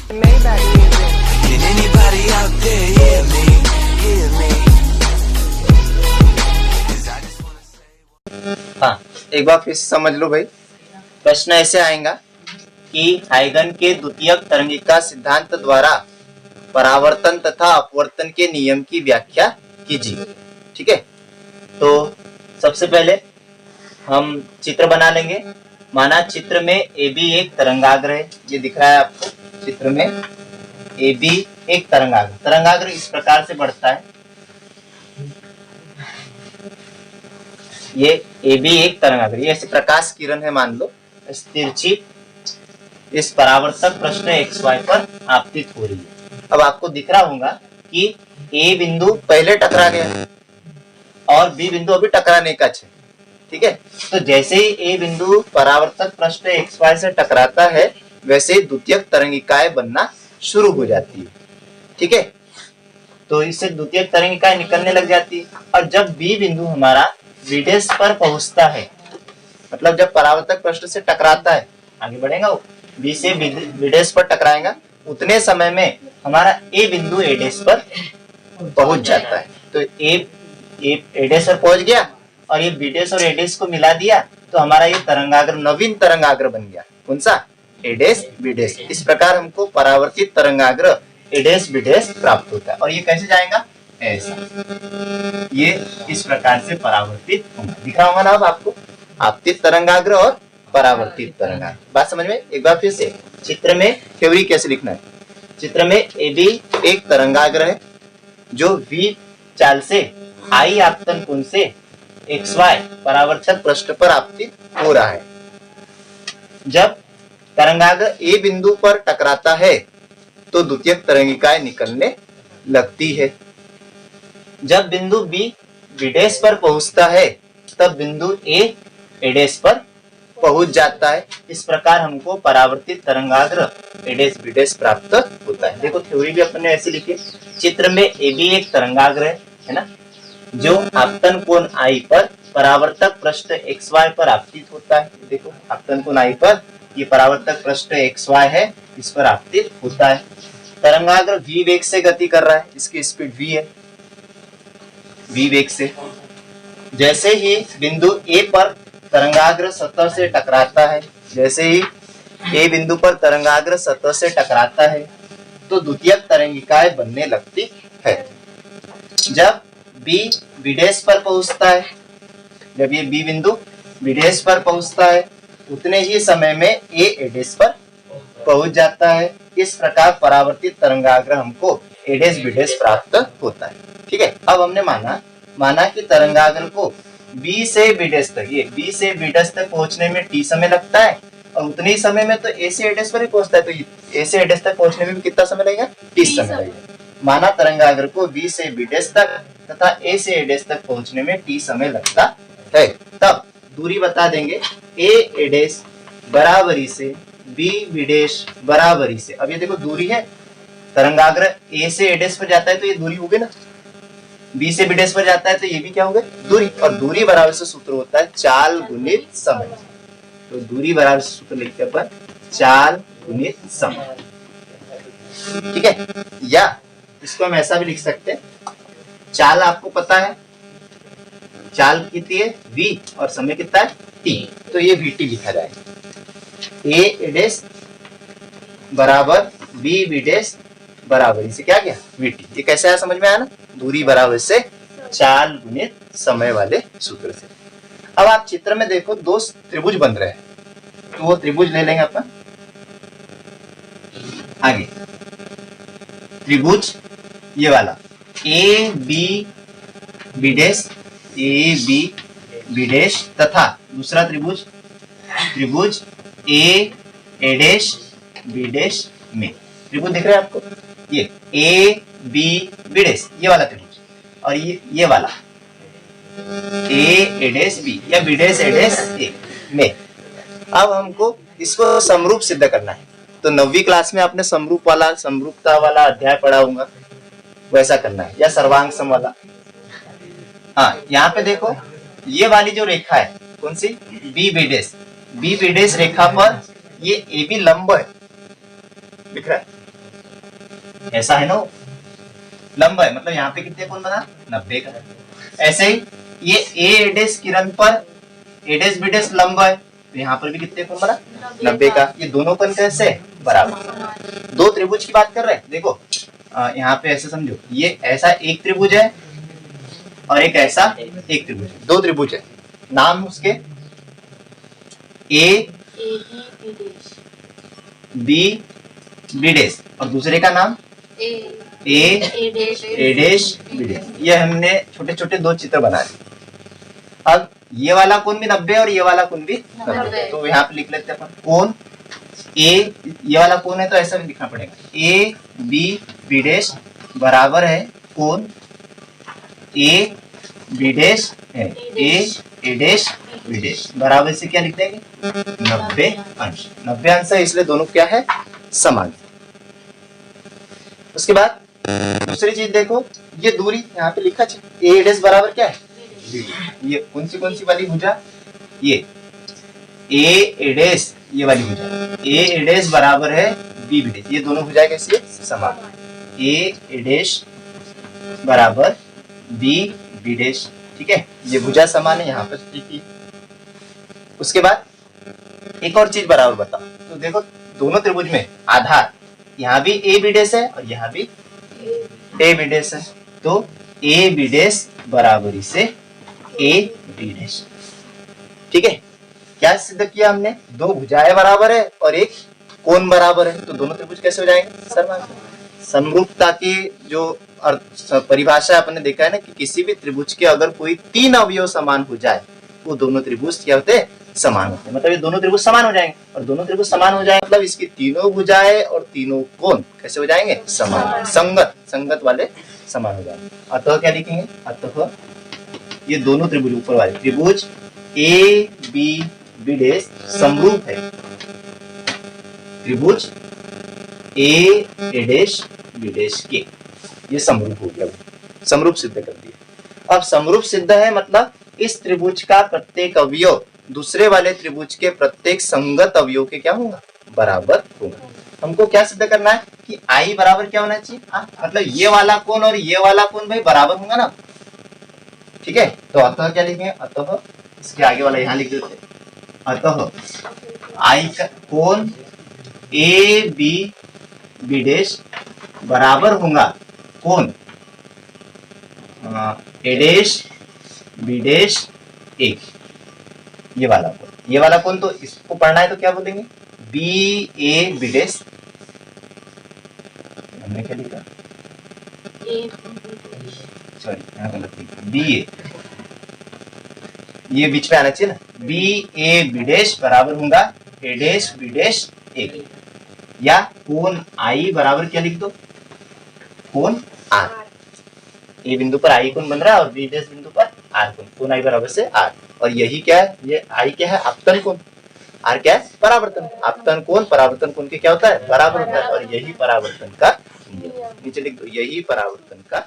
Maybach music. Can anybody out there hear me? Hear me? 'Cause I just wanna say. हाँ, एक बार फिर से समझ लो भाई। प्रश्न ऐसे आएगा कि हाइगन के द्वितीयक तरंगिका सिद्धांत द्वारा परावर्तन तथा अपवर्तन के नियम की व्याख्या कीजिए। ठीक है, तो सबसे पहले हम चित्र बना लेंगे। माना चित्र में ए बी एक तरंगाग्र है, ये दिख रहा है आपको। चित्र में ए बी एक तरंगाग्र, तरंगाग्र इस प्रकार से बढ़ता है। ये ए बी एक तरंगाग्र, ये ऐसे प्रकाश किरण है मान लो, इस तिरछी इस परावर्तक प्रश्न एक्स वाई पर आपतित हो रही है। अब आपको दिख रहा होगा कि ए बिंदु पहले टकरा गया और बी बिंदु अभी टकराने का है। ठीक है, तो जैसे ही ए बिंदु परावर्तक पृष्ठ एक्स वाई से टकराता है वैसे ही द्वितीयक तरंगिकाएं बनना शुरू हो जाती है। ठीक है, तो इससे द्वितीयक तरंगिकाएं निकलने लग जाती है। और जब बी बिंदु हमारा विडेश पर पहुंचता है, मतलब जब परावर्तक पृष्ठ से टकराता है, आगे बढ़ेगा वो बी से विडेश पर टकराएगा, उतने समय में हमारा ए बिंदु ए डैश पर पहुंच जाता है। तो ए डैश पर पहुंच गया और ये बी डैश और ए डैश को मिला दिया तो हमारा ये तरंगाग्र नवीन तरंगाग्र बन गया। कौन सा? ए डैश बी डैश। इस प्रकार हमको परावर्तित तरंगाग्र ए डैश बी डैश प्राप्त होता है। और ये कैसे जाएगा? ऐसा, ये इस प्रकार से परावर्तित होगा। दिख रहा होगा ना अब आपको, आपतित तरंगाग्र और परावर्तित तरंगाग्र। बात समझ में? एक बार फिर से चित्र में थ्योरी कैसे लिखना है। चित्र में ए बी एक तरंगाग्र है जो वी चाल से आई आपतन कोण से एक्स वाई परावर्तक पृष्ठ पर आपतित हो रहा है। जब तरंगाग्र ए बिंदु पर टकराता है तो द्वितीयक तरंगिकाएं निकलने लगती है। जब बिंदु बी विडेश पर पहुंचता है तब बिंदु ए एडेश पर पहुंच जाता है। इस प्रकार हमको परावर्तित तरंगाग्र एडेश बिडेश प्राप्त होता है। देखो थ्योरी भी अपने ऐसे लिखे। चित्र में ए बी एक तरंगाग्र है ना, जो आपतन कोण आई पर परावर्तक पृष्ठ एक्स वाई पर आपतित होता है। देखो आपतन कोण आई पर ये परावर्तक पृष्ठ एक्स वाई है, इस पर आपतित होता है। तरंगाग्र v वेग से गति कर रहा है, इसकी स्पीड v है, v वेग से। जैसे ही बिंदु A पर तरंगाग्र सतह से टकराता है, जैसे ही A बिंदु पर तरंगाग्र सतह से टकराता है तो द्वितीयक तरंगिकाएं बनने लगती है। जब B विडेश पर पहुंचता है, जब ये B बिंदु विडेश पर पहुंचता है उतने ही समय में A एडेश पर पहुंच जाता है। इस प्रकार परावर्तित तरंगाग्र हमको एडेश बिडेश प्राप्त होता है। ठीक है, अब हमने माना कि तरंगाग्र को B से विडेश तक, ये B से विडेश तक पहुंचने में t समय लगता है और उतने ही समय में तो A से एडेश पर ही पहुंचता है, तो A से एडेश तक पहुंचने में भी कितना समय लगेगा? t समय लगेगा। माना तरंगाग्र को B से विडेश तक तथा A से एडेश तक पहुंचने में t समय लगता है। तब दूरी बता देंगे, A एडेश बराबरी से B विडेश बराबरी से। अब ये देखो दूरी है, तरंगाग्र A से एडेश पर जाता है तो ये दूरी होगी ना, B से विडेश पर जाता है तो ये भी क्या होगा? दूरी। और दूरी बराबर से सूत्र होता है चाल गुणित समय। तो दूरी बराबर से सूत्र लिखते हैं अपन चाल गुणित समय। ठीक है, या इसको हम ऐसा भी लिख सकते हैं, चाल आपको पता है, चाल कितनी है? v और समय कितना है? t। तो ये vt लिखा जाएगा, a एडेश बराबर b विडेश बराबरी से क्या गया? vt। ये कैसे आया? समझ में आया ना? दूरी बराबर से चाल गुणित समय वाले सूत्र से। अब आप चित्र में देखो दो त्रिभुज बन रहे हैं, तो वो त्रिभुज ले लेंगे अपन। आगे त्रिभुज ये वाला ए बी विडेश, ए बी विडेश तथा दूसरा त्रिभुज त्रिभुज ए एडेश विडेश में। त्रिभुज दिख रहा है आपको, ये ए बी विडेश, ये वाला त्रिभुज, और ये वाला ए एडेश बी या विडेश एडेश ए में। अब हमको इसको समरूप सिद्ध करना है। तो 9वीं क्लास में आपने समरूपता वाला अध्याय पढ़ा होगा, वैसा करना है, या सर्वांग सम वाला। हाँ, यहाँ पे देखो ये वाली जो रेखा है कौन सी? बी विडेश रेखा पर ये ए बी लंब है, दिख रहा है? ऐसा है ना वो? लंब है, मतलब यहाँ पे कितने कोण बना? 90 का। ऐसे ही ये ए डैश किरण पर ए डैश बी डैश लंब है, तो यहाँ पर भी कितने कोण बना? 90 का। ये दोनों कोण कैसे बराबर? दो त्रिभुज की बात कर रहे हैं। देखो यहाँ पे ऐसे समझो, ये ऐसा एक त्रिभुज है और एक ऐसा एक त्रिभुज है, दो त्रिभुज है। नाम उसके ए बी बी डैश और दूसरे का नाम ए डैश बी डैश। ये हमने छोटे छोटे दो चित्र बना दिए। अब ये वाला कोण भी 90 और ये वाला कोण भी 90, तो यहाँ पे लिख लेते हैं अपन कोण ए, ये वाला कोण है तो ऐसा भी लिखना पड़ेगा, ए बी बी डैश बराबर है कोण ए बी डैश है ए डैश बी डैश, बराबर से क्या लिख देंगे? 90 अंश। 90 अंश है, इसलिए दोनों क्या है? समान। उसके बाद दूसरी चीज देखो, ये दूरी यहाँ पे लिखा है ए डैश बराबर क्या है? ये कौन सी वाली भुजा? ये ए डैश, ये वाली भुजा ए डैश बराबर है बी बी डैश। ये दोनों भुजाएं कैसी है? समान। ए डैश बराबर बी बी डैश, ठीक है, ये भुजा समान है, यहाँ पर लिखिए। उसके बाद एक और चीज बराबर बताओ, तो देखो दोनों त्रिभुज में आधार यहाँ भी ए बी डैश है और यहाँ भी ए बी डैश है, तो ए बी डैश बराबरी से ए बी डैश, ठीक है। क्या सिद्ध किया हमने? दो भुजाएं बराबर है और एक कोण बराबर है, तो दोनों त्रिभुज कैसे हो जाएंगे? समान। समरूपता की जो परिभाषा आपने देखा है ना कि किसी भी त्रिभुज के अगर कोई तीन अवयव समान हो जाए वो दोनों त्रिभुज क्या होते हैं? समान होते हैं। मतलब ये दोनों त्रिभुज समान हो जाएंगे, और दोनों त्रिभुज समान हो जाए मतलब इसकी तीनों भुजाएं और तीनों कोण कैसे हो जाएंगे? समान, संगत वाले समान हो जाएंगे। अतः क्या लिखेंगे? अतः ये दोनों त्रिभुज, ऊपर वाले त्रिभुज ए बी बी डैश समरूप है त्रिभुज ए डैश बी डैश के। ये समरूप हो गया, समरूप सिद्ध कर दिया। अब समरूप सिद्ध है मतलब इस त्रिभुज का प्रत्येक अवयव दूसरे वाले त्रिभुज के प्रत्येक संगत अवयव के क्या होगा? बराबर होगा। हमको क्या सिद्ध करना है कि आई बराबर क्या होना चाहिए? मतलब ये वाला कोण और ये वाला कोण भाई बराबर होगा ना, ठीक है। तो अतः क्या लिखेंगे? अतः इसके आगे वाला यहाँ लिख देते, अतः आई का कोण ए बी बी डैश बराबर होगा कोण ए डैश बी डैश ए। ये वाला कोण तो इसको पढ़ना है तो क्या बोलेंगे? बी ए बी डैश, हमने क्या लिखा? सॉरी यहाँ गलत लिखा, बी ए, ये बीच में आना चाहिए ना, बी ए बी डैश बराबर होगा ए डैश बी डैश ए। या कोण आई बराबर क्या लिख दो? कोण आर। ए बिंदु पर आई कोण बन रहा है और बी डैश बिंदु पर आर कोण, कोण आई बराबर से आर। और यही क्या है? ये आई क्या है? आपतन कोण, आर क्या है? परावर्तन। आपतन कोण परावर्तन कोण के क्या होता है? बराबर होता है, और यही परावर्तन का नियम। नीचे लिख दो, यही परावर्तन का